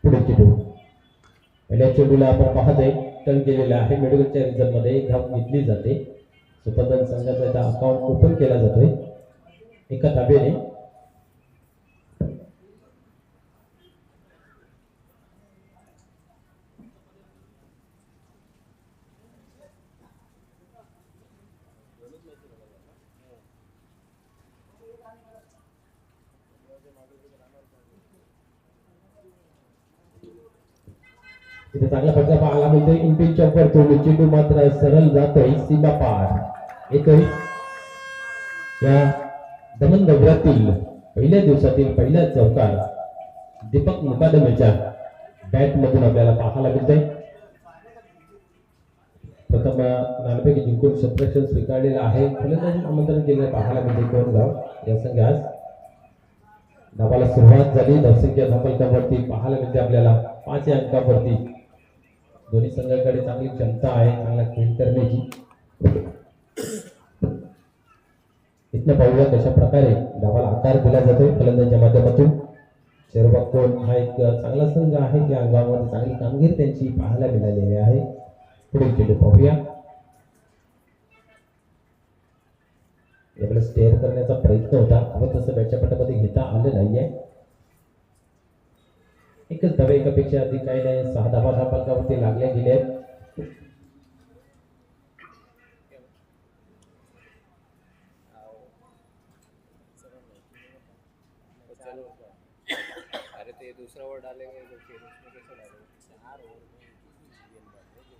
पुढे चेंडू पहिल्या चेंडूला आपण पाहतोय टर्न केलेला आहे. मेडिकलच्या रिझल्ट मध्ये धाव घेतली जाते. स्वतंत्र संघाचा अकाउंट ओपन केला जातोय एका धाब्याने. इथे चांगला फटका पाहायला मिळतोय. इंपिंगच्या वरतून चेंडू मात्र सरळ जातोय सीमा पार येतोय. या दमन दौऱ्यातील पहिल्या दिवसातील पहिला चौकार दीपक मुकादमेच्या बॅट मधून आपल्याला पाहायला मिळतोय. प्रथम नाणेफेक जिंकून क्षेत्ररक्षण स्वीकारलेलं आहे. फलंदाजी आमंत्रण केलेलं पाहायला मिळते कोणगाव या संघास. धावाला सुरुवात झाली. धावसंख्या धावफलकावरती पाहायला मिळते आपल्याला 5 अंकावरती. दोन्ही संघाकडे चांगली क्षमता आहे चांगला खेळ करण्याची. इथनं पाहूया कशा प्रकारे धावाला आकार दिला जातोय फलंदाजीच्या माध्यमातून. शेरबाग हा एक चांगला संघ आहे. त्या अंगामध्ये चांगली कामगिरी त्यांची पाहायला मिळालेली आहे. पुढील चेंडू पाहूया. यावेळेस स्टेअर करण्याचा प्रयत्न होता पण तसं बॅटच्या पटामध्ये घेता आलं नाहीये. एकच धावे एकापेक्षा अधिक काही नाही. 6 धावा धावफलकावरती लागल्या गेल्या आहेत. अरे ते दूसरा ओवर डालेंगे तो फिर उसमें कैसे डालेंगे 4 ओवर में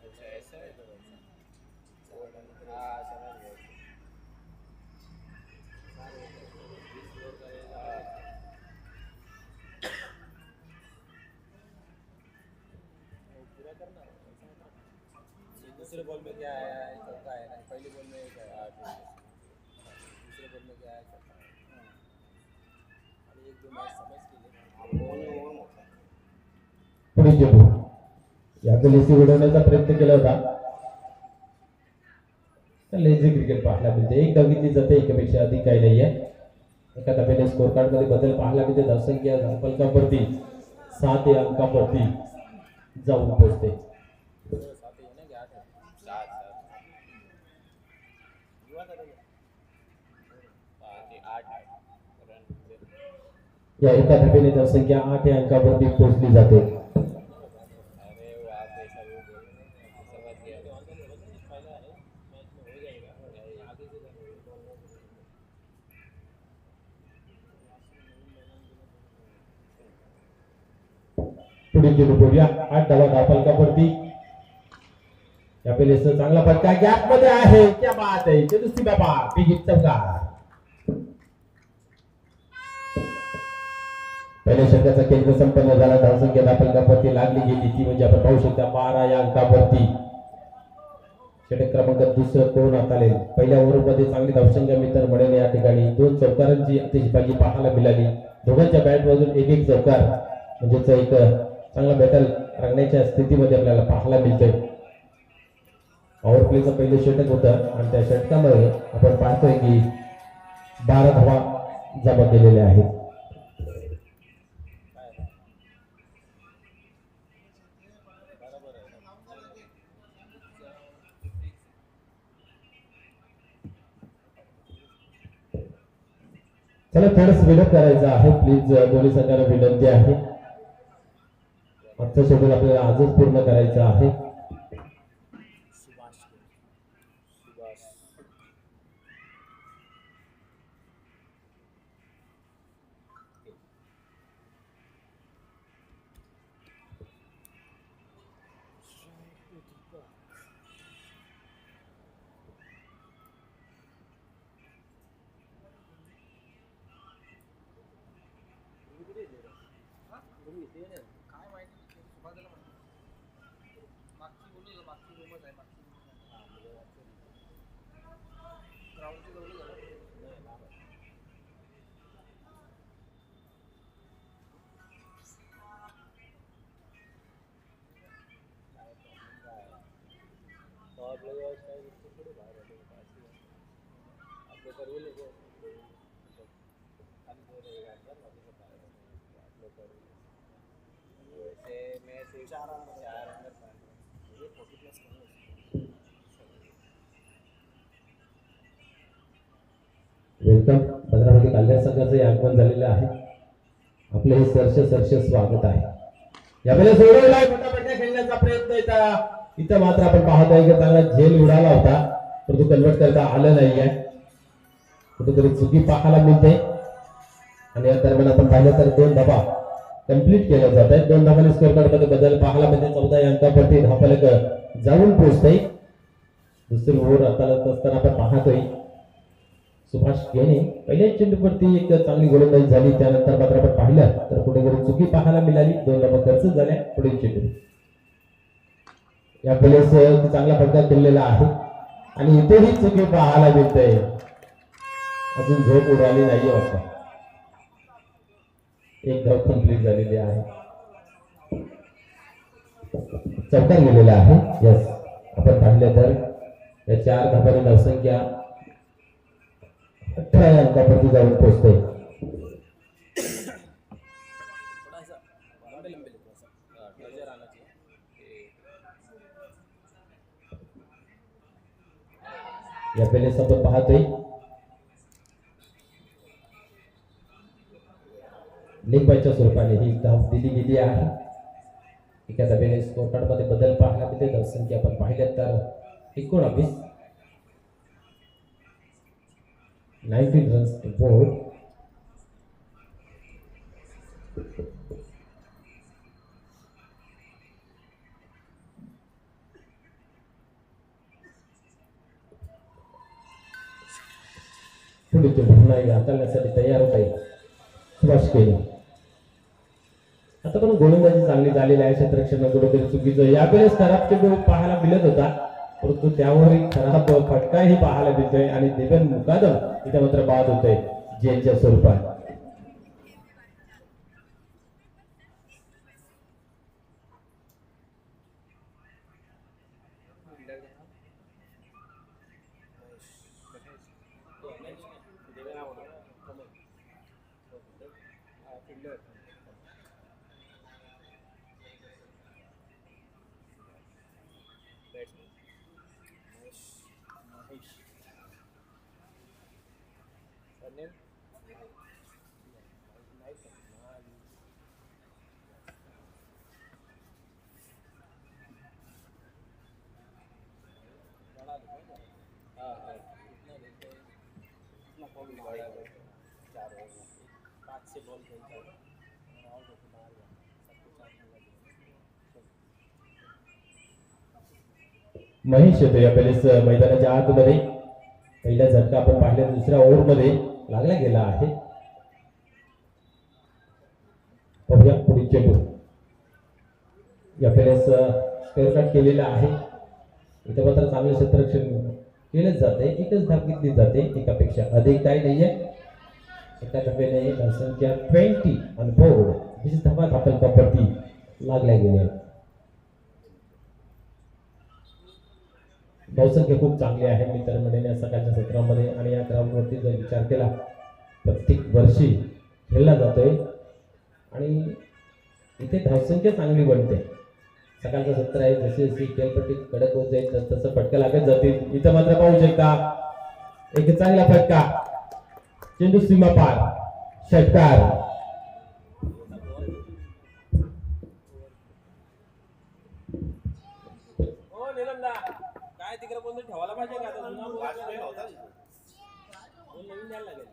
अच्छा ऐसा है हाँ समझ गया. पूरा करना दूसरे बॉल में क्या आया है चौका है ना. पहले बॉल में दूसरे बॉल में क्या आया चौका है. एक दो मैच समझ के लिए पुढे चेंडू या लेझी उडवण्याचा प्रयत्न केला होता. लेझी क्रिकेट पाहायला मिळते. एक धाव घेतली जाते एकापेक्षा अधिक काही नाहीये. एका धाब्याने स्कोर कार्ड मध्ये बदल पाहायला मिळते. धावसंख्या धावफलकावरती 7 अंकावरती जाऊन पोहोचते. या एका धाब्याने धावसंख्या 8 अंकावरती पोहोचली जाते. पुढे चेंडू बघूया. 8 धावा धावफलकावरती. यावेळेस चांगला फटका गॅप मध्ये आहे. क्या बात आहे. चेंडू सीमा पार बिगित चौकार. पहिल्या षटकाचा केंद्र संपन्न झाला. धावसंख्या धावफलकावरती लागली गेली ती म्हणजे आपण पाहू शकता 12 या अंकावरती. षटक क्रमांक दुसरं कोण हाताळेल. पहिल्या ओव्हरमध्ये चांगली धावसंख्या मित्र मिळेल. या ठिकाणी 2 चौकारांची अतिशबाजी पाहायला मिळाली. दोघांच्या बॅट मधून एक चौकार म्हणजेच एक चांगला बॅटल रंगण्याच्या स्थितीमध्ये आपल्याला पाहायला मिळतोय. पॉवर प्लेचं पहिलं षटक होतं आणि त्या षटकामध्ये आपण पाहतोय की 12 धावा जमा केलेल्या आहेत. चला थोडंच विनंती करायचं आहे प्लीज. दोन्ही संघांना विनंती आहे. आजचं शेड्यूल आपल्याला आजच पूर्ण करायचं आहे. आप लोग थोड़े बाहर आपको करवे ले चार अंदर ये 40 प्लस कमी वेलकम. भद्रावती कालव्या संघाचे आगमन झालेलं आहे. आपले हे सरस स्वागत आहे. यावेळेला सोडवलाय फटाफट खेळण्याचा प्रयत्न इथं मात्र आपण पाहतोय की चांगला झेल उडाला होता, परंतु कन्वर्ट करता आलं नाहीये. कुठेतरी चुकी पाहायला मिळते आणि या दरम्यान आपण पाहिलं तर 2 धाबा कंप्लीट केल्या जात आहेत. 2 धाबांनी स्कोर कार्ड मध्ये बदल पाहायला मिळते. 14 अंकावरती धापलक जाऊन पोहोचते. दुसरी ओव्हर हाताळत असताना आपण पाहतोय सुभाष घेणे पहिल्या चेंडूवरती एक चांगली गोलंदाजी झाली. त्यानंतर मात्र आपण पाहिलं तर कुठेतरी चुकी पाहायला मिळाली. 2 धाबा खर्च झाल्या. पुढील चेंडू या वेळेस चांगला फटका केलेला आहे आणि इथेही चुकी पाहायला मिळते. अजून झोप उडाली नाहीये वाटतं. एक धाव कंप्लीट झालेली आहे. चौकार गेलेला आहे. यस, आपण पाहिलं तर या 4 धाबांनी धावसंख्या 18 अंकावरती जाऊन पोहोचते. थोड़ा सा लंबे लंबे लेते हैं सर नजर आना चाहिए या वेळेस आपण पाहतोय लिंबाच्या स्वरूपाने ही धाव दिली गेली आहे. एका धाब्याने स्कोर कार्ड मध्ये बदल पाहायला मिळते. धावसंख्या आपण पाहिल्यात तर 19 19 रन्स टू बोर्ड. पुढे तो पुन्हा हाताळण्यासाठी तयार होत आहे सुभाष केले. आता पण गोलंदाजी चांगली झालेली आहे. क्षेत्ररक्षण कुठेतरी चुकीचं यावेळेस खराब चेंडू पाहायला मिळत होता, परंतु त्यावरही खराब फटकाही पाहायला मिळतोय आणि देवेन मुकादम इथे मात्र बाद होतोय जेलच्या स्वरूपात. महेश येतो या वेळेस मैदानाच्या आतमध्ये. पहिला झटका आपण पाहिल्या दुसऱ्या ओव्हर मध्ये लागला गेला आहे. बघूया पुढील चेंडू या वेळेस स्क्वेअर कट केलेला आहे. इथे मात्र चांगलं क्षेत्ररक्षण केलंच जाते. एकच धाव घेतली जाते, एकापेक्षा अधिक काही नाहीये. एका धाब्याने धावसंख्या 20 आणि बोर्ड 20 धावा धापलकावरती लागल्या गेल्या. धावसंख्या खूप चांगली आहे मित्र मंडळी सकाळच्या सत्रामध्ये. आणि या ग्राउंडवरती जर विचार केला प्रत्येक वर्षी खेळला जातोय आणि इथे धावसंख्या चांगली बनते. सकाळचं सत्र आहे, जशी जशी खेळपट्टी कडक होत जाईल तस तसं फटका लागत जातील. इथं मात्र पाहू शकता एक चांगला फटका, चेंडू सीमा पार, षटकार. काय तिकडे कोणतरी ठेवायला पाहिजे का आता नवीन द्यायला लागेल.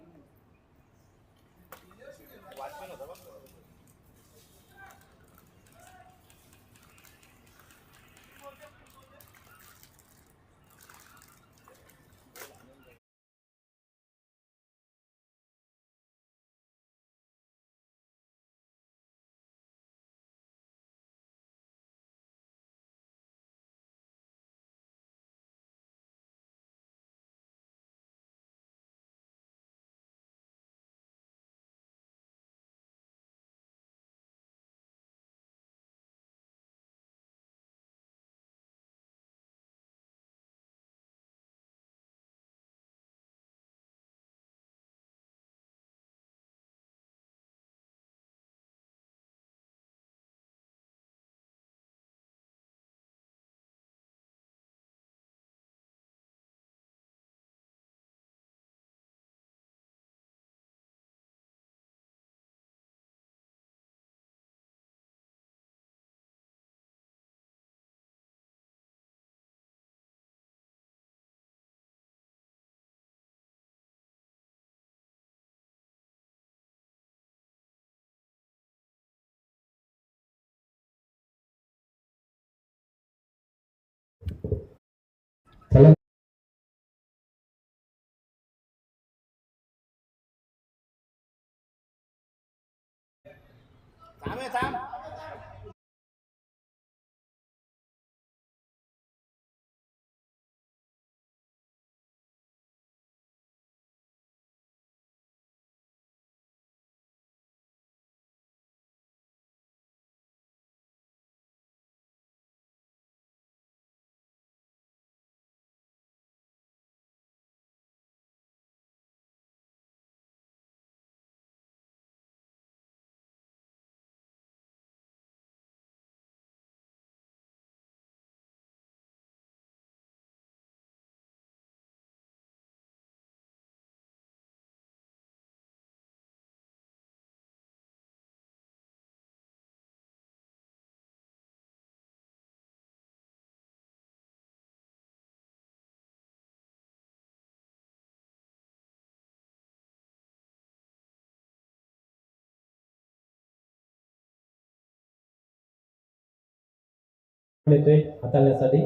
येतोय हाताळण्यासाठी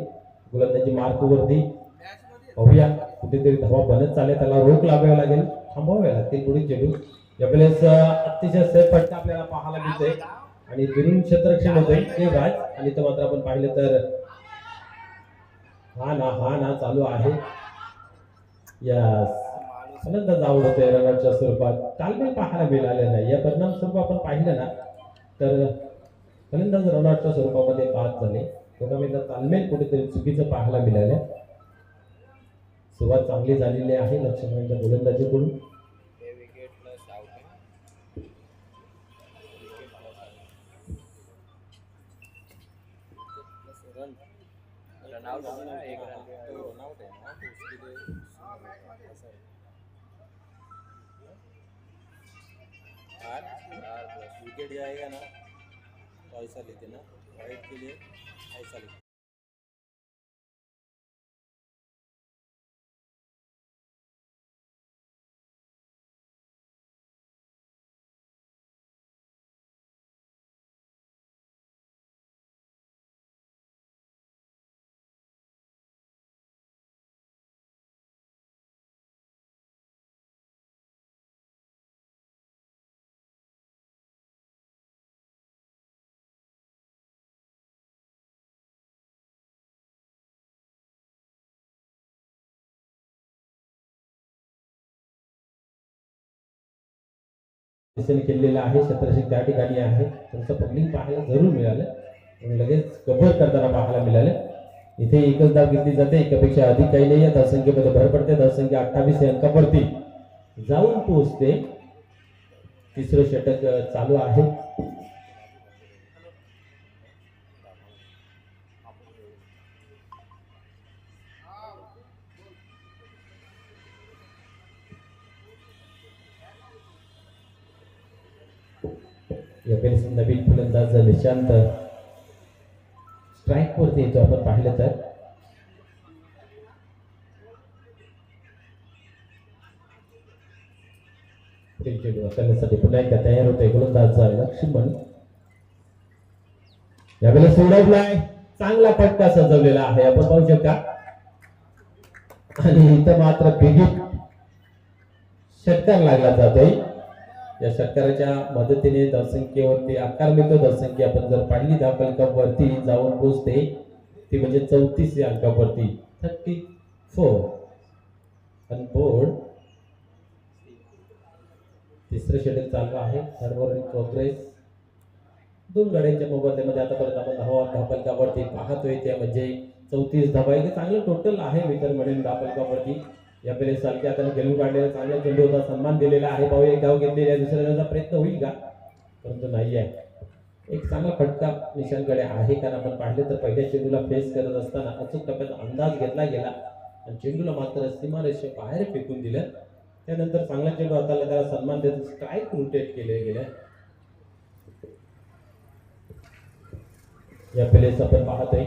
गोलंदाजी मार्क वरती पाहूया कुठेतरी धावा बनत चालेल त्याला रोख लावावी लागेल थांबवावे लागतील पुढे चेंडू यावेळेस अतिशय सेफ फटका आपल्याला पाहायला मिळतोय आणि दुरून क्षेत्ररक्षण होतोय ते राज आणि तो मात्र आपण पाहिलं तर हा ना चालू आहे या फलंदाज आवडतोय रनआउटच्या स्वरूपात तालमेल पाहायला मिळाले नाही या परिणाम स्वरूप आपण पाहिलं ना तर फलंदाज रनआउटच्या स्वरूपामध्ये बाद झाले टुर्नामेंटचा तालमेल कुठेतरी चुकीचं पाहायला मिळालं सुरुवात चांगली झालेली आहे लक्ष्मणांच्या गोलंदाजीकडून विकेट जाएगा ना तो ऐसा लेते ना वाइट के लिए ऐसा लेते केलेला आहे क्षेत्ररक्षक त्या ठिकाणी आहे त्यांचं पब्लिंग पाहायला जरूर मिळालं आणि लगेच कव्हर करताना पाहायला मिळालं इथे एकच धाव घेतली जाते एकापेक्षा अधिक काही नाही आहे धावसंख्येमध्ये भर पडते धावसंख्या 28 अंकावरती जाऊन पोहोचते तिसरं षटक चालू आहे यावेळेस नवीन फलंदाज निशांत स्ट्राईक वरती येतो आपण पाहिलं तर करण्यासाठी पुन्हा एकदा तयार होते गोलंदाज लक्ष्मण यावेळेस सोडवलाय चांगला फटका सजवलेला आहे आपण पाहू शकता आणि इथं मात्र बिगिट षटकार लागला जातोय या षटकाराच्या मदतीने धावसंख्येवरती आकार मिळतो धावसंख्या आपण जर पाहिली धावफलकावरती जाऊन पोहोचते ती म्हणजे 34 या अंकावरती 34 आणि बोर्ड तिसरं षटक चालू आहे थर्ड इन प्रोग्रेस दोन गड्यांच्या मोबदल्यामध्ये आतापर्यंत आपण धावफलकावरती पाहतोय त्या म्हणजे 34 धावा आहे चांगलं टोटल आहे मीटर म्हणून धावफलकावरती यावेळेस सारख्या आता घेऊन काढलेला चांगला चेंडू होता सन्मान दिलेला आहे भाऊ एक धाव घेतलेला आहे दुसऱ्या धावाचा प्रयत्न होईल का परंतु नाही आहे एक चांगला फटका निशांकडे आहे कारण आपण पाहिलं तर पहिल्या चेंडूला फेस करत असताना अचूक टप्प्यात अंदाज घेतला गेला आणि चेंडूला मात्र सीमारेषे बाहेर फेकून दिलं त्यानंतर चांगला चेंडू हाताला त्याला सन्मान देत स्ट्राईक रोटेट केले गेले यावेळेस आपण पाहतोय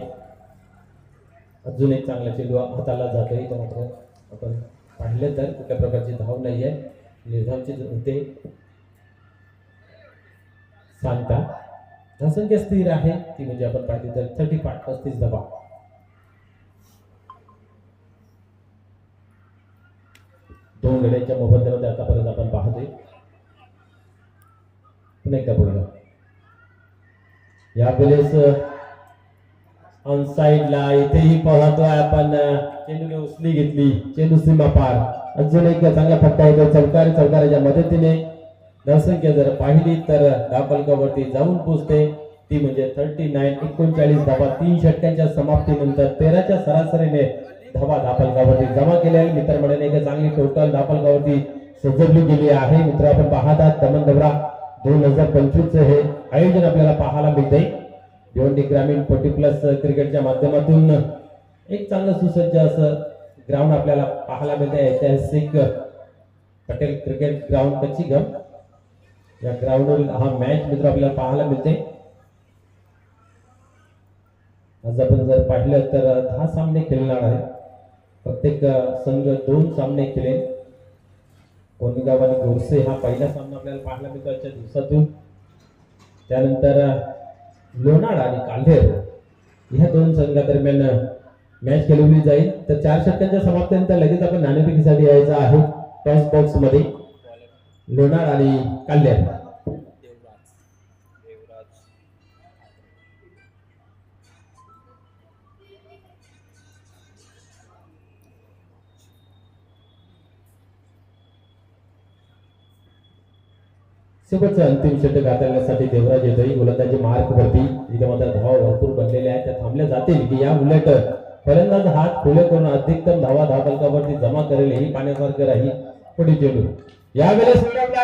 अजून एक चांगला चेंडू हाताला जातोय तो मात्र आपण पाहिलं तर कुठल्या प्रकारची धाव नाही आहे निर्धावची होते सांगता धावसंख्या स्थिर आहे ती म्हणजे आपण पाहिली तर 35 धावा दोन गड्यांच्या मोबदल्यामध्ये आतापर्यंत आपण पाहतोय पुन्हा एकदा बोलूया यावेळेस ऑन साइडला इथेही पाहतोय आपण चेंडूने उचली घेतली, चेंडू सीमा पार. अजून एक चांगला फटका येतो चौकाराच्या मदतीने. धावसंख्या जर पाहिली तर धावफलकावरती जाऊन पोहोचते ती म्हणजे 39 धावा. 3 षटकांच्या समाप्तीनंतर 13च्या सरासरीने धावा धावफलकावरती जमा केल्या. मित्रमंडळीने एक चांगली टोटल धावफलकावरती सजवली गेली आहे. मित्र आपण पाहत आहात दमन दौरा 2025 हे आयोजन आपल्याला पाहायला मिळते. भिवंडी ग्रामीण 40+ क्रिकेटच्या माध्यमातून एक चांगलं सुसज्ज असं ग्राउंड आपल्याला पाहायला मिळते. ऐतिहासिक पटेल क्रिकेट ग्राउंड कच्चीगम या ग्राउंडवर हा मॅच मित्र आपल्याला पाहायला मिळते. आज आपण जर पाहिलं तर 10 सामने खेळणार आहे. प्रत्येक संघ 2 सामने खेळेल. कोणगाव आणि गोरसे हा पहिला सामना आपल्याला पाहायला मिळतो आजच्या दिवसातून. त्यानंतर लोणाड आणि काल्हेर ह्या 2 संघादरम्यान मॅच खेळवली जाईल. तर 4 षटकांच्या समाप्तीनंतर लगेच आपण नाणेफेकीसाठी यायचं आहे. टॉस बॉक्स मध्ये लोणाड आणि काल्हेर. शेवटचं अंतिम षटक हाताळण्यासाठी देवराज येतोय. गोलंदाजी मार्क वरती इथे मात्र धावा भरपूर बनलेले आहेत, त्या थांबल्या जातील की या उलट फलंदाज हात खुले करून अधिकतम धावा धावफलकावरती जमा करेल ही पाण्यासारखं राहील. पुढे चेंडू यावेळेस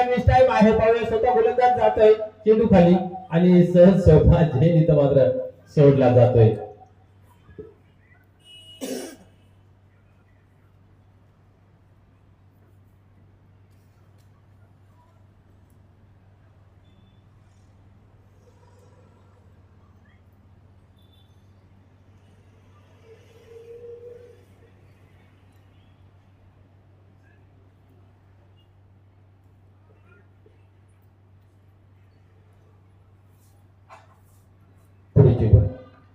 मिस टाइम आहे. पाहूया स्वतः गोलंदाज जातोय चेंडू खाली आणि सहज सोपा झेल इथं मात्र सोडला जातोय.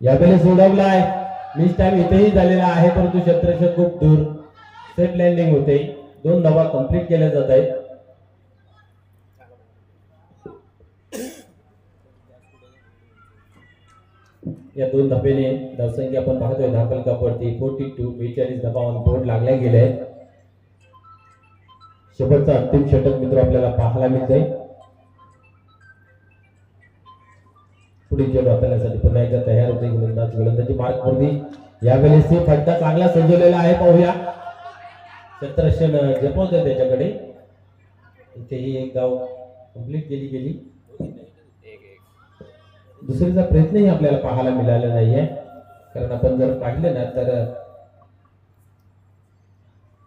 यावेळेस सोडवलाय. मिस टाइम इथेही झालेला आहे, परंतु क्षेत्ररक्षक खूप दूर सेफ लँडिंग होते. 2 धावा कंप्लीट केल्या जात आहेत. या 2 धावेने धावसंख्या आपण पाहतोय धावफलकावरती 42 धावा ऑन बोर्ड लागल्या गेल्या आहेत. शेवटचा अंतिम षटक मित्र आपल्याला पाहायला मिळतंय. पुढील चेंडू हाताळण्यासाठी पुन्हा एकदा तयार होते गोलंदाजी मार्क वरती. यावेळेस फटका चांगला सजवलेला आहे. पाहूया क्षेत्ररक्षण झेपवतोय त्याच्याकडे. इथेही एक धाव कंप्लीट केली गेली. दुसरीचा प्रयत्नही आपल्याला पाहायला मिळाला नाहीये, कारण आपण जर पाहिलं ना तर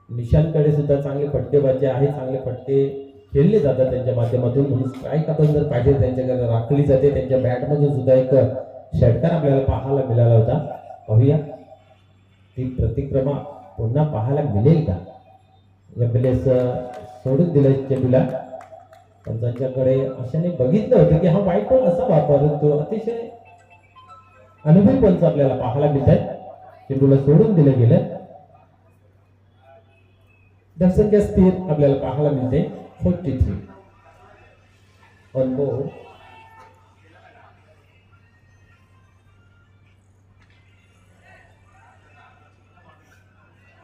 निशांकडे सुद्धा चांगले फटकेबाजी आहे, चांगले फटके खेळले जातात त्यांच्या माध्यमातून. म्हणून स्ट्राईक आपण जर पाहिजे त्यांच्याकडे राखली जाते. त्यांच्या बॅटमधून सुद्धा एक षटकार आपल्याला पाहायला मिळाला होता. पाहूया ती प्रतिक्रमा पुन्हा पाहायला मिळेल का. यावेळेस सोडून दिलं चेंडूला, पण त्यांच्याकडे अशाने बघितलं होतं की हा वाईट पण असावा, परंतु अतिशय अनुभवी पंच आपल्याला पाहायला मिळतात. चेंडूला सोडून दिलं गेलं. धावसंख्या स्थिर आपल्याला पाहायला मिळते 43 ऑन बोर्ड.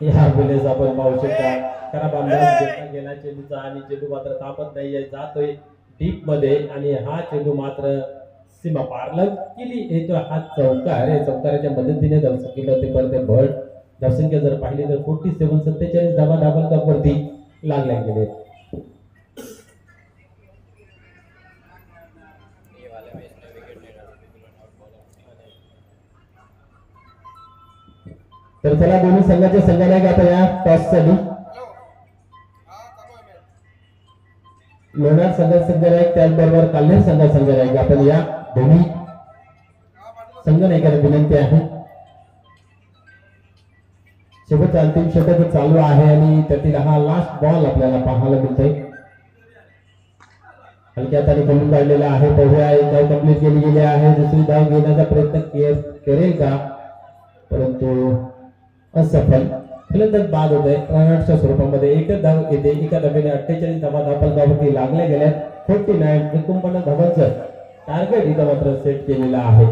या वेळेस आपण पाहू शकता खराब अंदाज गेला चेंडूचा आणि चेंडू मात्र थांबत नाहीये, जातोय डीप मध्ये आणि हा चेंडू मात्र सीमा पार केली येतो. हा चौकार आहे. चौकाराच्या मदतीने धावसंख्येमध्ये परत भर. धावसंख्या जर पाहिली तर 47 धावा धावफलकावरती लागल्या गेले. तर चला दोन्ही संघाचे संघनायक आता या टॉस साठी लोणार संघ संघनायक, त्याचबरोबर काल्हेर संघ संघनायक. आपण या दोन्ही संघनायकांना विनंती आहे. शेवटचा अंतिम षटक चालू आहे आणि त्यातील हा लास्ट बॉल आपल्याला पाहायला मिळतोय. हलक्या हाताने खेळून काढलेला आहे. पाहूया एक धाव कंप्लीट केली गेली आहे. दुसरी धाव घेण्याचा प्रयत्न करेल का, परंतु असफल. फलंदाज बाद होत आहे. रनआउटच्या स्वरूपामध्ये एकच धाव येते. एका धावेने 48 धावा धावफलकावरती लागल्या गेल्या. 49 धावांचं टार्गेट इथं मात्र सेट केलेला आहे.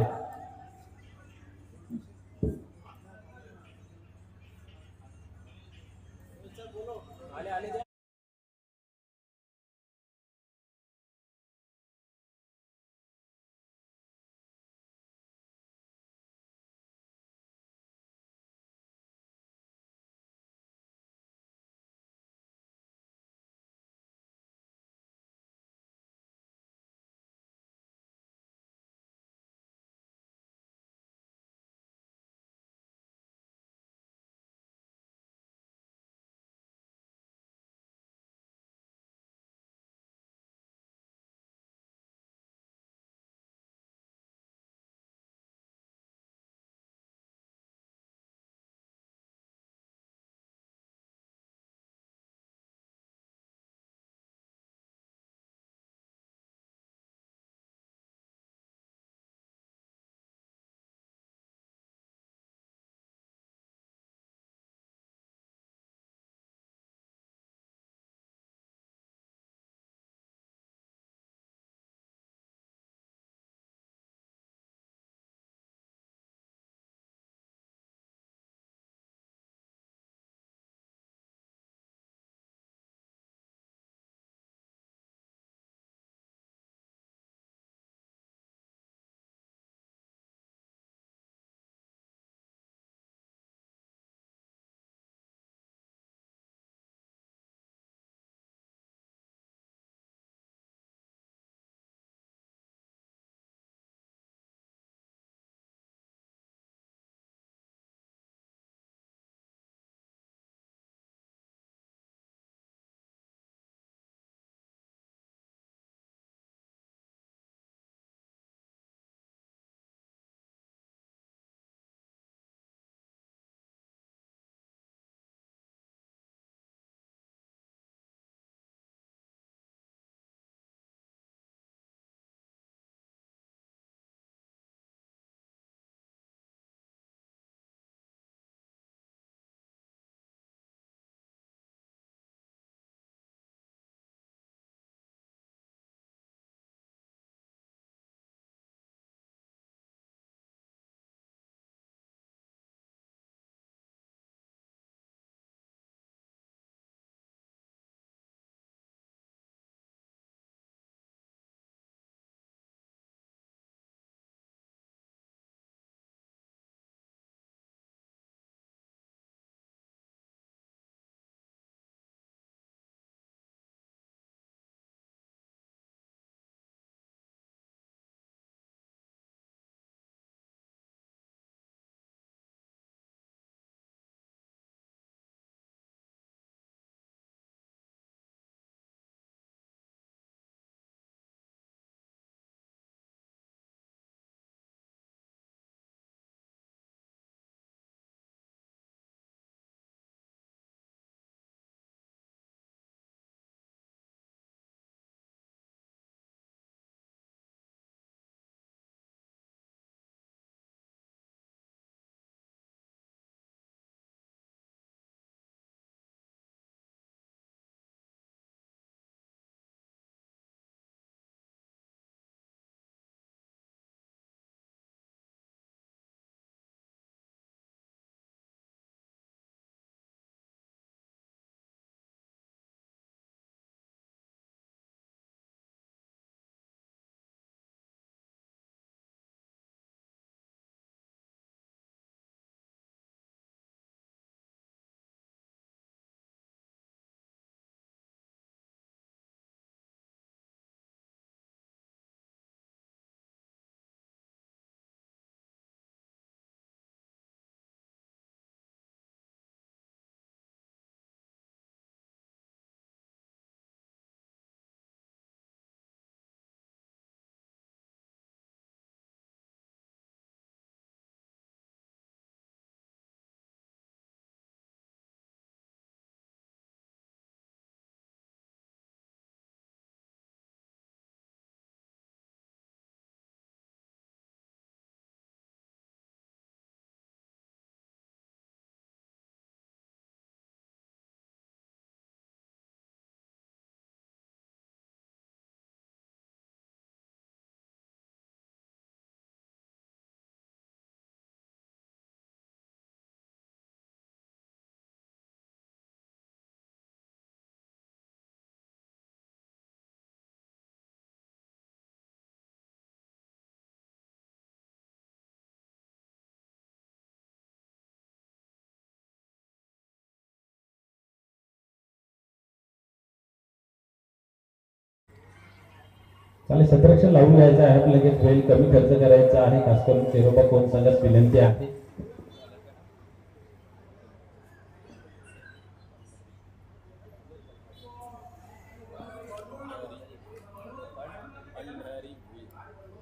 चालेल, क्षेत्ररक्षण लावून घ्यायचं आहे आपल्याला, लगेच वेळ कमी खर्च करायचा आहे, खास करून चेरोबा कोण सांगत विनंती आहे.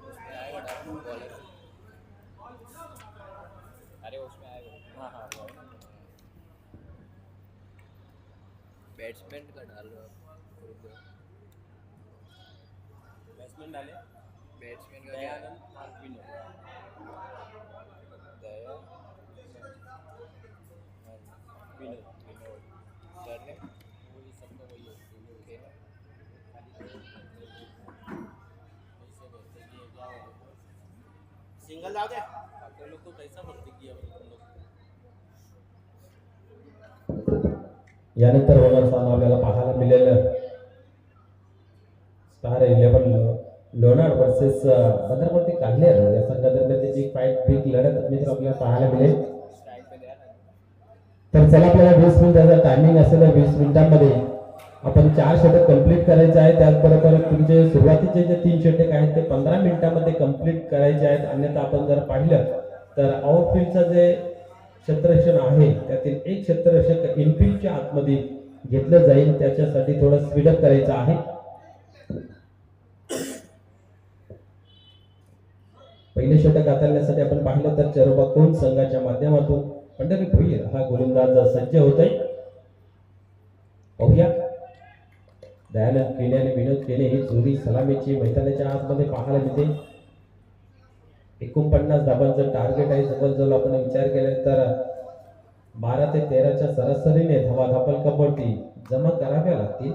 उसमें आएगा डायरेक्ट बॉलर। अरे उसमें आएगा। हाँ हाँ बैट्समैन का डाल रहा हूँ। रुक जाओ। बैट्समैन डाले। बैट्समैन का दयानंद और विनोद। दया विनोद विनोद सर ने वही सबका वही है ओके ना। सिंगल दाव दे आपके लोग को कैसा भरती किया तुम लोग। यानंतर होणार सामना आपल्याला पाहायला मिळेल स्टार 11 लोणार वर्सेस भद्रपती काल्हेर या संघादरम्यान जी फाईट बिग लढत मित्र आपल्याला पाहायला मिळेल. स्ट्राइक पे द्या ना। तर चला, आपल्याला 20 मिनिटाचा टायमिंग असेल. 20 मिनिटांमध्ये आपण 4 षटक कंप्लीट करायचे आहे. त्याचबरोबर तुमचे सुरुवातीचे जे 3 षटक आहेत ते 15 मिनिटांमध्ये कंप्लीट करायचे आहेत. अन्यथा आपण जर पाहिलं तर आउटफील्डचं जे क्षेत्ररक्षण आहे त्यातील एक क्षेत्ररक्षक इनफील्डच्या आतमध्ये घेतलं जाईल, त्याच्यासाठी थोडं स्पीडअप करायचं आहे. पहिले षटक हाताळण्यासाठी आपण पाहिलं तर चरोबा कोण संघाच्या माध्यमातून पंढरी भोईर हा गोलंदाज सज्ज होत आहे. पाहूया, दयानंद केने आणि विनोद केने ही जोडी सलामीची मैदानाच्या आतमध्ये पाहायला मिळते. 49 धाबांचं टार्गेट आहे. जवळजवळ आपण विचार केला तर 12 ते 13च्या सरासरीने धावा धापलकावरती जमा कराव्या लागतील.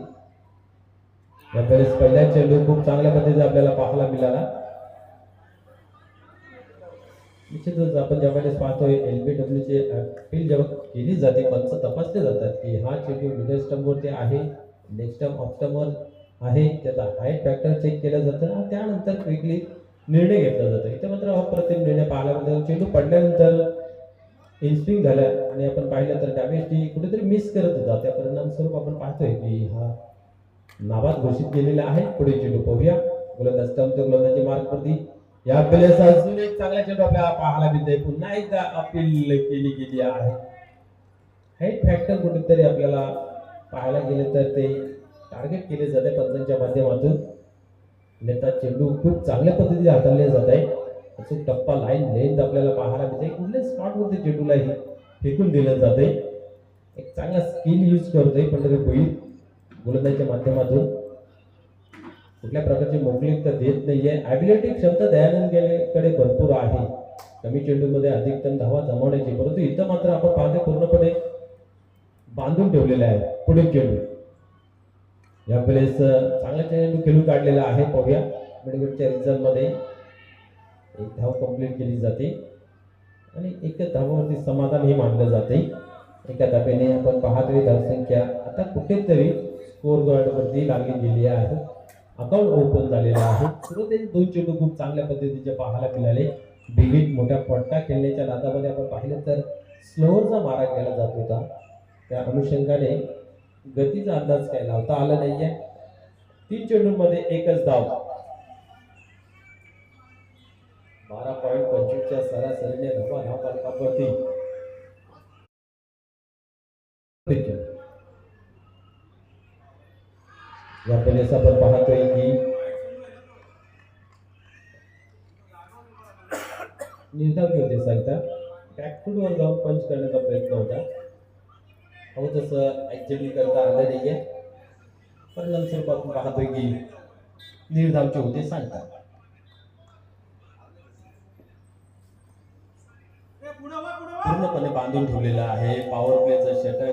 यावेळेस पहिला चेंडू खूप चांगल्या पद्धतीने आपल्याला पाहायला मिळाला. निश्चितच आपण ज्यावेळेस पाहतोय LBW चे अपील जेव्हा केली जाते, पंच तपासले जातात की हा चेंडू मिडल स्टंपवरती आहे, नेक्स्ट स्टंप ऑफ स्टंपवर आहे, त्याचा हाईट फॅक्टर चेक केलं जातं आणि त्यानंतर क्विकली निर्णय घेतला जातो. इथे मात्र अप्रतिम निर्णय पाहायला मिळतो. चेंडू पडल्यानंतर इन्स्विंग झालं आणि आपण पाहिलं तर डॅमेज कुठेतरी मिस करत होता. त्या परिणामस्वरूप आपण पाहतोय की हा नाबाद घोषित केलेला आहे. पुढे चेंडू पाहूया, गोलंदाज स्टंपच्या गोलंदाजी मार्कवरती या प्लेस अजून एक चांगला चेंडू आपल्याला पाहायला मिळतोय. पुन्हा एकदा अपील केली गेली आहे. हाईट फॅक्टर कुठेतरी आपल्याला पाहायला गेले तर ते टार्गेट केले जाते पंचांच्या माध्यमातून. नेता चेंडू खूप चांगल्या पद्धतीने हाताळले जात आहे. अचूक टप्पा लाईन लेंथ आपल्याला पाहायला मिळते. कुठल्या स्पॉटवरती चेंडूलाही फेकून दिलं जाते. एक चांगला स्किल यूज करतोय पंढरी भोईर गोलंदाजीच्या माध्यमातून. कुठल्या प्रकारची मोकळीक तर देत नाहीये. ॲबिलिटी क्षमता दयानंदकडे भरपूर आहे कमी चेंडूमध्ये अधिकतम धावा जमवण्याची, परंतु इथं मात्र आपण पाहतो पूर्णपणे बांधून ठेवलेले आहे. पुढे चेंडू यावेळेस चांगला चेंडू खेळून काढलेला आहे. पाहूया, मिडविकेटच्या रिझल्टमध्ये एक धाव कंप्लीट केली जाते आणि एकच धावावरती समाधान हे मानलं जाते. एका धाब्याने आपण पाहतोय धावसंख्या आता कुठेतरी स्कोर गार्डवरती लागली गेली आहे. अकाउंट ओपन झालेलं आहे. सुरुवातीचे 2 चेंडू खूप चांगल्या पद्धतीचे पाहायला मिळाले. बिगिट मोठ्या पट्टा खेळण्याच्या नादामध्ये आपण पाहिलं तर स्लोअरचा मारा केला जात होता. त्या अनुषंगाने गतीचा अंदाज काय लावता आला नाहीये. 3 चेंडूंमध्ये एकच धाव. 12.25च्या सरासरीने धावा धावफलकावरती यावेळेस आपण पाहतोय की निर्धाव होते सांगता बॅकफूटवर जाऊन पंच करण्याचा प्रयत्न होता. हो तसं ऍक्च्युअली करता आलं नाहीये. परिणाम स्वरूप आपण पाहतोय की निर्धावचे होते सांगता. पूर्णपणे बांधून ठेवलेला आहे. पॉवर प्लेचं षटक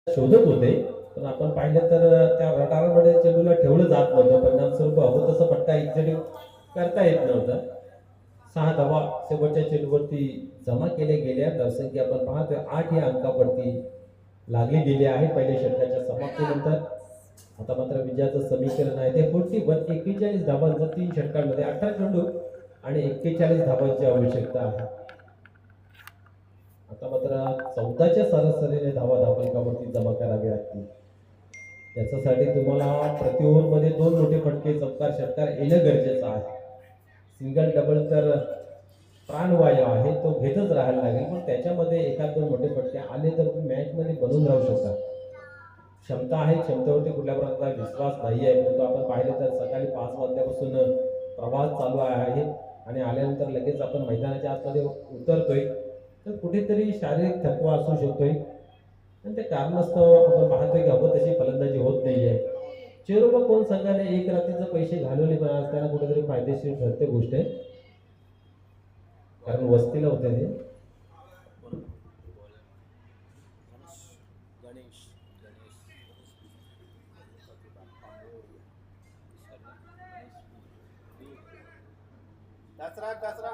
शोधत होते, पण आपण पाहिलं तर त्या रडारमध्ये चेंडूला ठेवलं जात नव्हतं. परिणामस्वरूप हवं तसं फटका एक्झिक्यूट करता येत नव्हता. 6 धावा शेवटच्या चेंडूवरती जमा केल्या गेल्या. धावसंख्या आपण पाहतोय 8 या अंकावरती लागली गेली आहे पहिल्या षटकाच्या समाप्तीनंतर. आता मात्र विजयाचं समीकरण आहे ते 41. 41 धावांचा 3 षटकांमध्ये 18 चेंडू आणि 41 धावांची आवश्यकता आहे. आता मात्र 14च्या सरासरीने धावा धावफलकावरती जमा करावे लागतील. याच्यासाठी तुम्हाला प्रति ओव्हरमध्ये 2 मोठे फटके चौकार षटकार येणं गरजेचं आहे. सिंगल डबल तर प्राणवायू आहे, तो घेतच राहायला लागेल, पण त्याच्यामध्ये एखाद 2 मोठे फटके आले तर तुम्ही मॅचमध्ये बनून राहू शकता. क्षमता आहे, क्षमतेवरती कुठल्या प्रकारचा विश्वास नाही आहे, परंतु आपण पाहिलं तर सकाळी 5 वाजल्यापासून प्रवास चालू आहे आणि आल्यानंतर लगेच आपण मैदानाच्या आतमध्ये उतरतोय, तर कुठेतरी शारीरिक थकवा असू शकतोय आणि त्या कारणास्तव आपण पाहतोय की हवं तशी फलंदाजी होत नाहीये. चेरोबा कोण संघाने एक रात्रीचे पैसे घालवले, पण आज त्यांना कुठेतरी फायदेशीर ठरते गोष्ट आहे, कारण वस्तीला होते ते. गणेश दसरा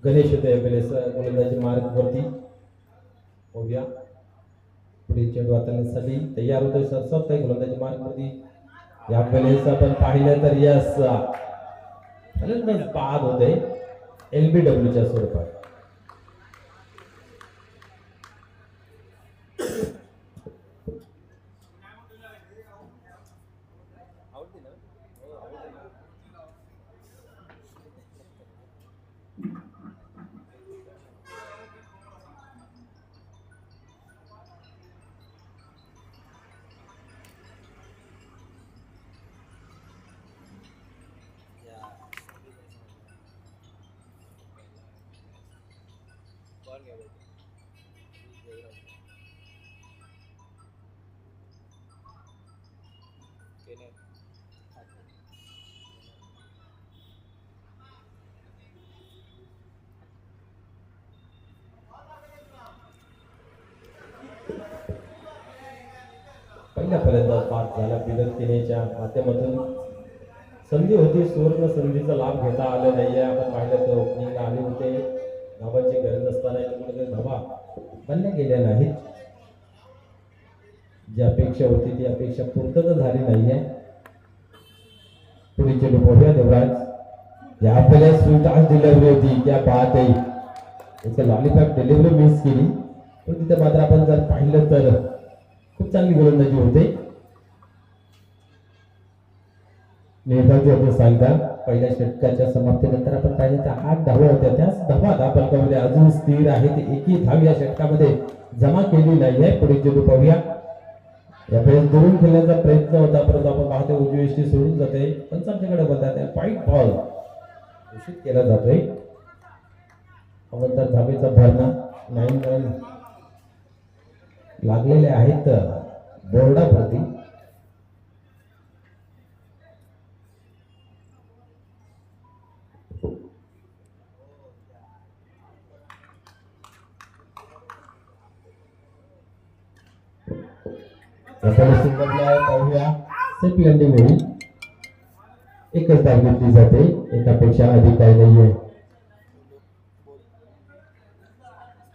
गणेश होते गोलंदाजी मार्गवरती. बघूया पुढील चेंडू हाताळण्यासाठी तयार होतोय. सरसवतोय गोलंदाजी मार्गवरती. या वेळेस आपण पाहिलं तर यस फलंदाज बाद होते LBWच्या स्वरूपात. पहिला फलंदाज बाद झाला. बिनतीनेच्या माध्यमातून संधी होती, सुवर्ण संधीचा लाभ घेता आला नाहीये. आपण पाहिलं तर ओपनिंगला आले होते, धावांची गरज असताना कुठेतरी धावा बनल्या गेल्या नाहीत. जी अपेक्षा होती ती अपेक्षा पूर्तता झाली नाहीये. पुढे चेंडू बघूया देवराज. या आपल्याला स्वीट आज डिलिव्हरी होती, त्या बात आहे एक लॉलीपॉप डिलिव्हरी मिस केली, पण तिथे मात्र आपण जर पाहिलं तर खूप चांगली गोलंदाजी होते. निर्धारित होते सांगता पहिल्या षटकाच्या समाप्तीनंतर आपण पाहिलं तर 8 धावा होत्या. त्याच धावा धावफलकामध्ये अजून स्थिर आहे. ते एकही धाव या षटकामध्ये जमा केली नाहीये. पुढे चेंडू पाहूया. यावेळेस दुरून खेळण्याचा प्रयत्न होता, परंतु आपण पाहतो उजवी यष्टी सोडून जाते. पंचांच्याकडे बघतात व्हाईट बॉल घोषित केला जातोय. अवंतर धावेचा भरणा 9 रन लागलेले आहेत बोर्डाप्रती. पाहूया सेफ लँडिंग होईल. एकच धाव घेतली जाते, एकापेक्षा अधिक काही नाहीये.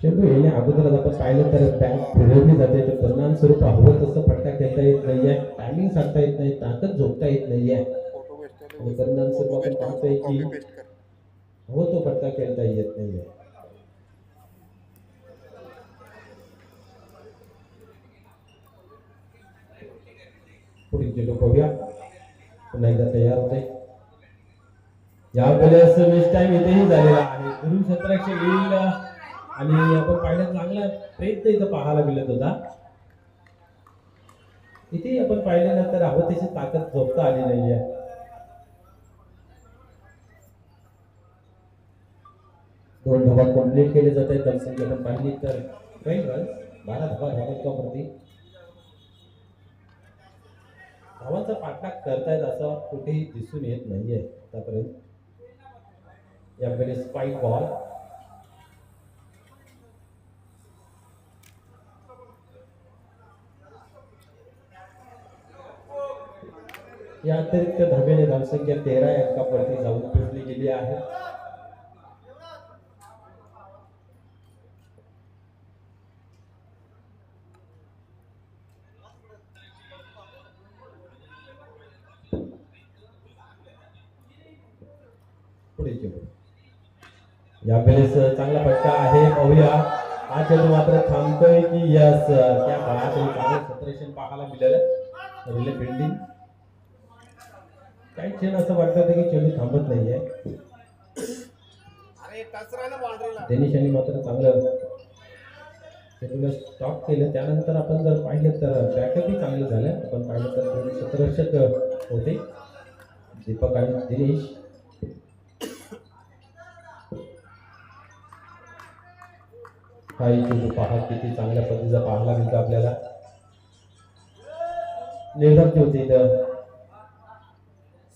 चेंडू येण्या अगोदर आपण पाहिलं तर बॅट फिरवली जाते, तर परिणाम स्वरूप हवं तसं फटका खेळता येत नाहीये, टायमिंग सांगता येत नाही, ताकद झोपता येत नाहीये. आणि परिणाम स्वरूप आपण पाहतोय की हवं तो फटका खेळता येत नाहीये. पुढील चेंडू पाहूया. पुन्हा एकदा तयार होते. या वेळेस मिस टाइम इथेही झालेला आहे. गुरु क्षेत्राचे लीड आणि आपण पाहिलं चांगला प्रयत्न इथं पाहायला मिळत होता. इथे आपण पाहिल्यानंतर हवं त्याची ताकद झोपता आली नाहीये. दोन धावा कंप्लीट केले जात आहेत. आपण पाहिली तर 12 धावा धावत वरती धावांचा पाठलाग करतायत असं कुठेही दिसून येत नाहीये आतापर्यंत. यावेळेस स्पाइक बॉल. या अतिरिक्त धाब्याने धावसंख्या 13 अंकावरती जाऊन पोहोचली गेली आहे. पुढे चेंडू. यावेळेस चांगला फटका आहे. पाहूया हा चेंडू मात्र थांबतोय की यस त्या बाळात चांगलं सतरेशन पाहायला मिळालं. Relay fielding. काही क्षण असं वाटत होतं की चेंडू थांबत नाहीये. डेनिश यांनी मात्र चांगलं चेंडूला स्टॉप केलं. त्यानंतर आपण जर पाहिलं तर बॅकअपही चांगलं झालं. आपण पाहिलं तर दोन क्षेत्ररक्षक होते, दीपक आणि दिनेश. काही चेंडू पहा किती चांगल्या पद्धतीचा पाहायला मिळतो आपल्याला. निर्धाव होते इथं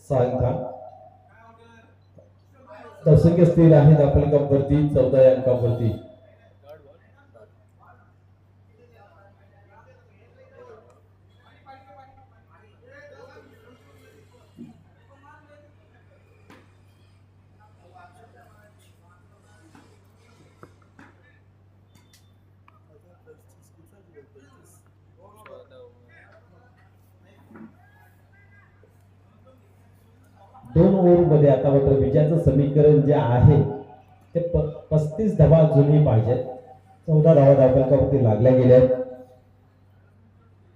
सायंकाळ. धावसंख्या स्थिर आहेत आपल्या कपवरती 14 अंकावरती. दोन ओव्हरमध्ये आता मात्र विजयाचं समीकरण जे आहे ते 35 धावा अजूनही पाहिजेत. 14 धावा धावफलकावरती लागल्या गेल्या.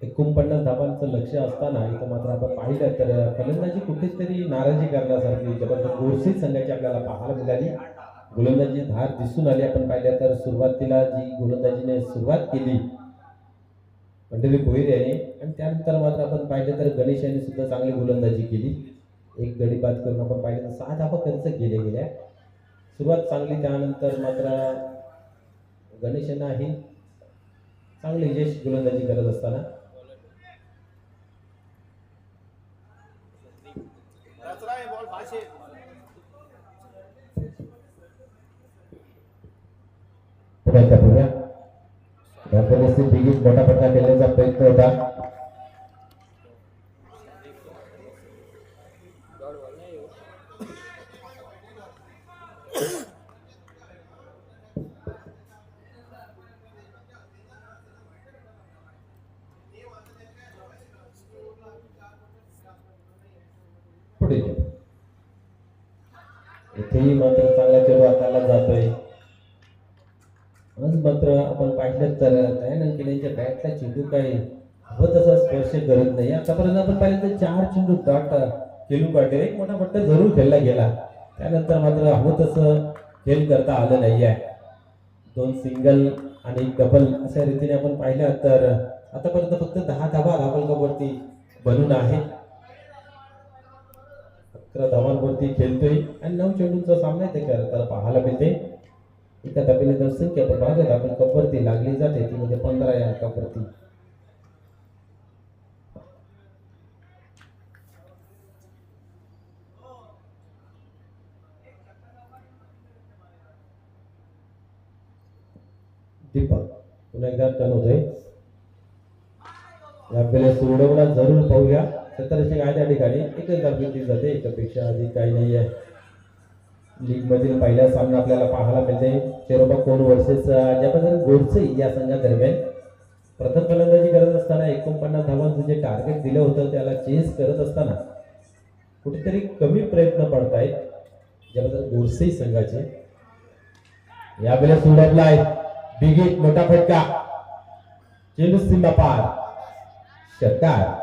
49 धावांचं लक्ष असताना इथं मात्र आपण पाहिलं तर फलंदाजी कुठेतरी नाराजी करण्यासारखी जबरदस्त गोरसी संघाची आपल्याला पाहायला मिळाली. गोलंदाजी धार दिसून आली. आपण पाहिलं तर सुरुवातीला जी गोलंदाजीने सुरुवात केली पंढरी भोईर यांनी, आणि त्यानंतर मात्र आपण पाहिलं तर गणेश यांनी सुद्धा चांगली गोलंदाजी केली. एक गडी बाद करून आपण पाहिलं तर 6 धावा खर्च केले गेल्या. सुरुवात चांगली. त्यानंतर मात्र गणेश यांनाही चांगली यश गोलंदाजी करत असताना मोठा फटका खेळण्याचा प्रयत्न होता. पुढे इथेही मात्र चांगला चेंडू हाताला जातोय. आज मात्र आपण पाहिलं तर दयानंद केलेच्या बॅटला चेंडू काय हवं तसा स्पर्श करत नाही. आतापर्यंत आपण पाहिलं तर 4 चेंडू डॉट खेळून काढले. एक मोठा फटका जरूर खेळला गेला. त्यानंतर मात्र हवं तसं खेळ करता आलं नाही आहे. 2 सिंगल आणि डबल अशा रीतीने आपण पाहिलं तर आतापर्यंत फक्त 10 धावा धावफलकावरती बनून आहे. 11 धावांवरती खेळतोय आणि 9 चेंडूंचा सामना ते करताना पाहायला मिळते. एका धावेने जर संख्या पाहत आपण कपवरती लागली जाते ती म्हणजे 15 या अंकावरती. दीपक पुन्हा एकदा टर्न होतोय. यावेळेस सोडवला जरूर पाहूया. 17 काय त्या ठिकाणी एकच धाव घेतली जाते. एकापेक्षा अधिक काही नाही आहे. लीग मधील पहिला सामना आपल्याला पाहायला मिळते. चेरोबा कोण वर्सेस ज्याबद्दल गोडसे या संघादरम्यान प्रथम फलंदाजी करत असताना 49 धावांचं जे टार्गेट दिलं होतं त्याला चेस करत असताना कुठेतरी कमी प्रयत्न पडतायत ज्याबद्दल गोडसे संघाचे. यावेळेस सोडवलाय बिग हिट, मोठा फटका, चेंडू सीमा पार, षटकार.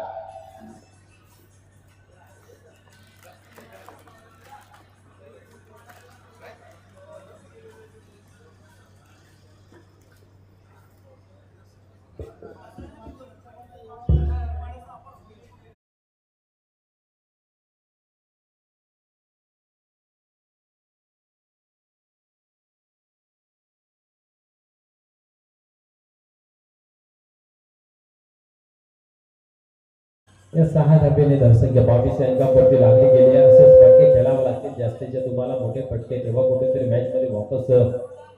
या 6 धाब्याने धावसंख्या 22 अंकावरती लागली गेली आहे. असेच फटके खेळावे लागतील जास्तीचे तुम्हाला मोठे फटके, तेव्हा कुठेतरी मॅच मध्ये वापस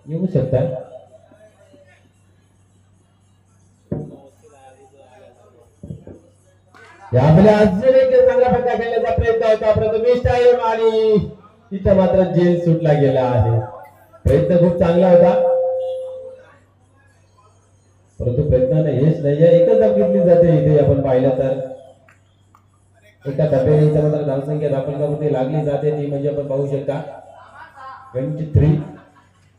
येऊ शकतात. आपल्या अजून एक चांगला फटका खेळण्याचा प्रयत्न होता प्रथमेश टाइम आणि तिथं मात्र जेल सुटला गेला आहे. प्रयत्न खूप चांगला होता परंतु प्रयत्नाने हेच नाही आहे. एकच धाव घेतली जाते इथे आपण पाहिलं तर एका धाब्याने इथं मात्र धावसंख्या धापलकामध्ये लागली जाते ती म्हणजे आपण पाहू शकता 23.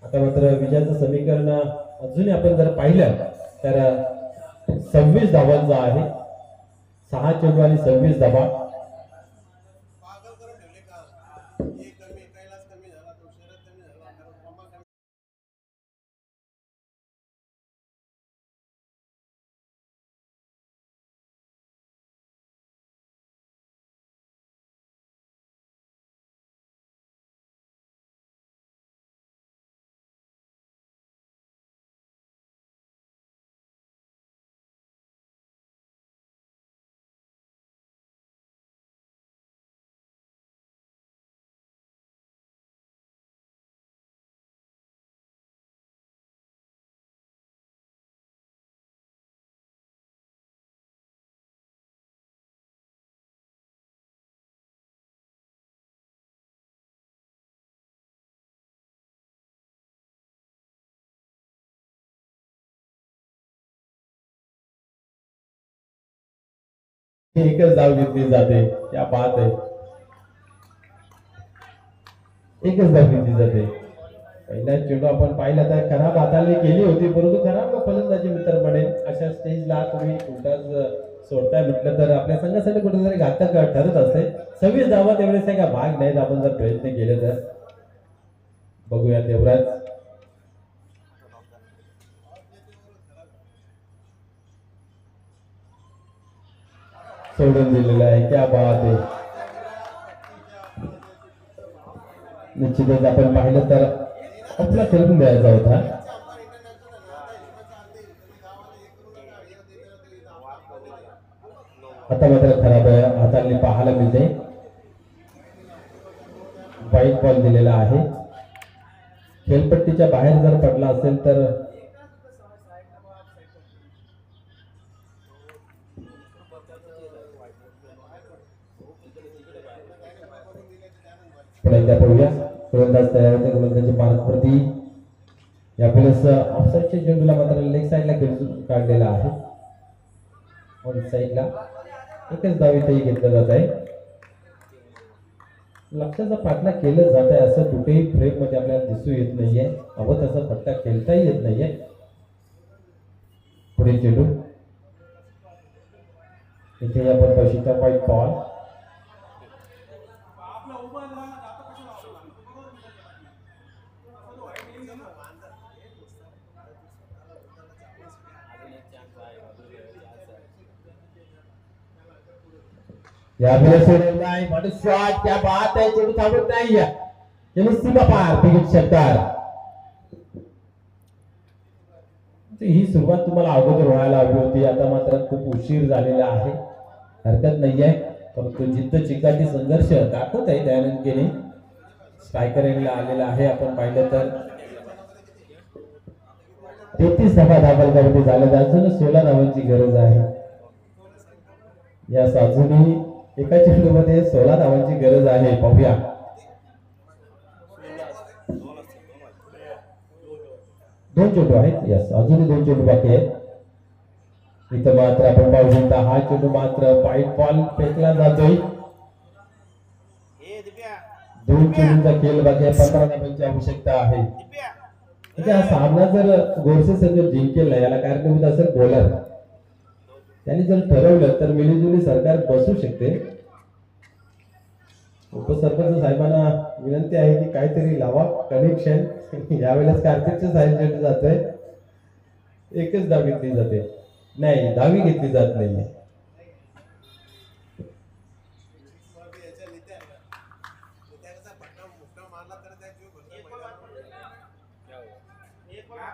आता मात्र विजयाचं समीकरण अजूनही आपण जर पाहिलं तर 26 धावांचं आहे. 6 चेंडू आणि 26 धावा. एकच धाव घेतली जाते. क्या बात आहे. एकच धाव घेतली जाते. पहिला चेंडू आपण पाहिला तर खराब हाताने केली होती परंतु खराब फलंदाजी मित्र म्हणेल अशा स्टेजला तुम्ही कुठंच सोडताय म्हटलं तर आपल्या संघासाठी कुठेतरी घातक ठरत असते. 26 धावा तेवढेच का भाग नाहीत आपण जर प्रयत्न केले तर. बघूया तेवढाच सोडून दिलेला आहे. क्या बात आहे. निश्चितच आपण पाहिलं तर आपला खेळून द्यायचा होता. आता मात्र खराब हाताने पाहायला मिळते. वाईट बॉल दिलेला आहे. खेळपट्टीच्या बाहेर जर पडला असेल तर पुन्हा पाहूया. गोलंदाज तयार होते. गोलंदाजच्या मार्कवरती यावेळेस ऑफसाईडच्या चेंडूला मात्र लेग साईडला खेळून काढलेला आहे. ऑन साईडला एकच धाव इथेही घेतलं जात आहे. लक्षाचा पाठला केलं जात आहे असं कुठेही फ्रेम मध्ये आपल्याला दिसू येत नाहीये. हवं तसा फटका खेळताही येत नाहीये. पुढे चेंडू इथे आपण पाहू शकता व्हाईट बॉल. यावेळेस शॉट क्या बात आहे. चेंडू थांबत नाही. चेंडू सीमा पार बिगिट षटकार. ही सुरुवात तुम्हाला अगोदर व्हायला हवी होती. आता मात्र खूप उशीर झालेला आहे. हरकत नाहीये परंतु जिद्द चिकाटी संघर्ष दाखवत आहे दयानंद. स्ट्रायकर एंडला आलेला आहे. आपण पाहिलं तर 33 धावा धाबलकावरती झाल्या. अजून 16 धावांची गरज आहे. यास अजूनही एका चेंडूमध्ये 16 धावांची गरज आहे. पाहूया. दोन चेंडू आहेत. यस अजूनही 2 चेंडू बाकी आहेत. इथं मात्र आपण पाहू शकता हा चेंडू मात्र व्हाईट बॉल फेकला जातोय. 2 चेंडूंचा खेळ बाकी आहे. 15 धावांची आवश्यकता आहे. हा सामना जर गोरसे संघ जिंकेल ना याला कारणीभूत असेल बॉलर. त्यांनी जर ठरवलं तर मिलीजुली सरकार बसू शकते. उपसरपंच साहेबांना विनंती आहे की काहीतरी लावा कनेक्शन. यावेळेस कार्तिकच्या साहेब चेंडू जातोय. एकच धाव घेतली जाते. नाही धावी घेतली जात नाही.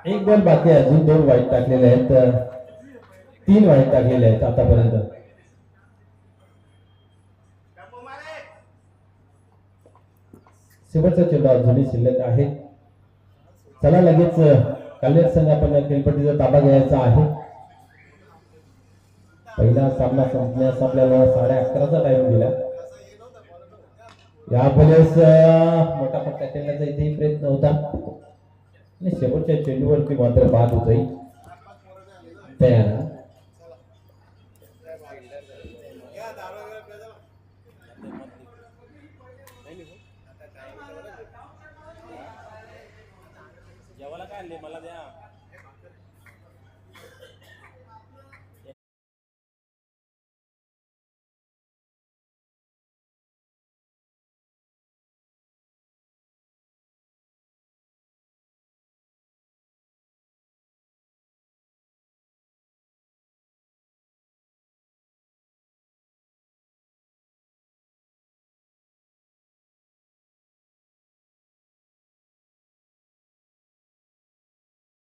एक बॉल बाकी आहे. अजून 2 वाईट टाकलेले आहेत. 3 वाईट टाकलेले आहेत आतापर्यंत. शेवटचा चेंडू अजूनही शिल्लक आहे. चला लगेच कल्याण संघ आपण खेळपट्टीचा ताबा घ्यायचा आहे. पहिला सामना संपण्यास आपल्याला 11:30चा टाइम दिला. यावेळेस मोठा फटका खेळण्याचा इथेही प्रयत्न होता आणि शेवटच्या चेंडूवरती मात्र बाद होतोय. तयार जेवायला काय आणले मला द्या.